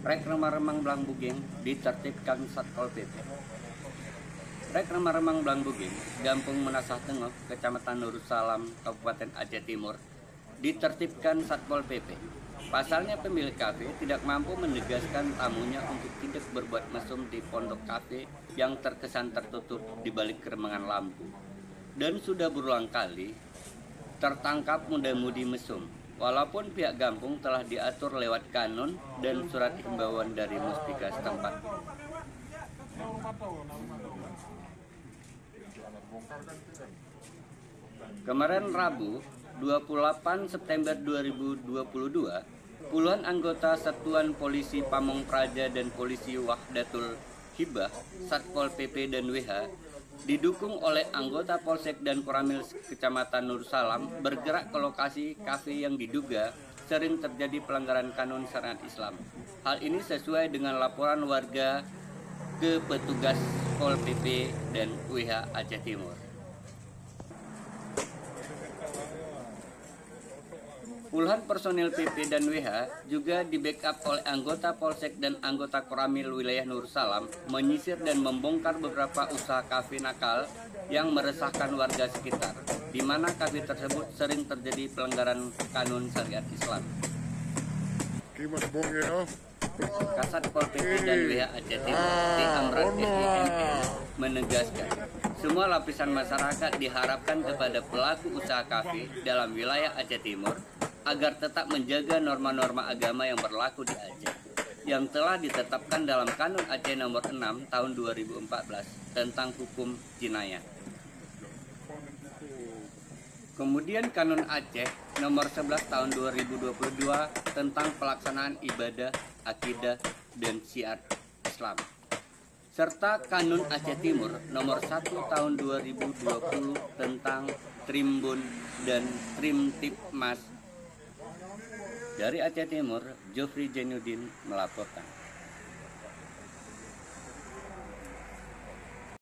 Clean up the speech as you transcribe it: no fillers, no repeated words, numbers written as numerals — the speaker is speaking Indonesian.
Rek Remang Blangbuging ditertibkan Satpol PP. Rek Remang Blangbuging, Gampung Menasah Tengah, Kecamatan Nursalam, Kabupaten Aceh Timur, ditertibkan Satpol PP. Pasalnya pemilik kafe tidak mampu menegaskan tamunya untuk tidak berbuat mesum di pondok kafe yang terkesan tertutup di balik keremangan lampu. Dan sudah berulang kali tertangkap muda-mudi mesum. Walaupun pihak kampung telah diatur lewat kanun dan surat himbauan dari muspika setempat. Kemarin Rabu, 28 September 2022, puluhan anggota Satuan Polisi Pamong Praja dan Polisi Wahdatul Hibah, Satpol PP dan WH, didukung oleh anggota Polsek dan Koramil Kecamatan Nursalam bergerak ke lokasi kafe yang diduga sering terjadi pelanggaran kanun syariat Islam. Hal ini sesuai dengan laporan warga ke petugas Pol PP dan WH Aceh Timur. Puluhan personil PP dan WH juga di-backup oleh anggota Polsek dan anggota Koramil wilayah Nursalam menyisir dan membongkar beberapa usaha kafe nakal yang meresahkan warga sekitar, di mana kafe tersebut sering terjadi pelanggaran kanun syariat Islam. Kasat Pol PP dan WH Aceh Timur di Amran SIMN menegaskan, semua lapisan masyarakat diharapkan kepada pelaku usaha kafe dalam wilayah Aceh Timur agar tetap menjaga norma-norma agama yang berlaku di Aceh, yang telah ditetapkan dalam Kanun Aceh nomor 6 tahun 2014 tentang hukum jinayah. Kemudian Kanun Aceh nomor 11 tahun 2022 tentang pelaksanaan ibadah, akidah, dan syiar Islam. Serta Kanun Aceh Timur nomor 1 tahun 2020 tentang Trimbun dan Trimtipmas. Dari Aceh Timur, Jofri Jainuddin melaporkan.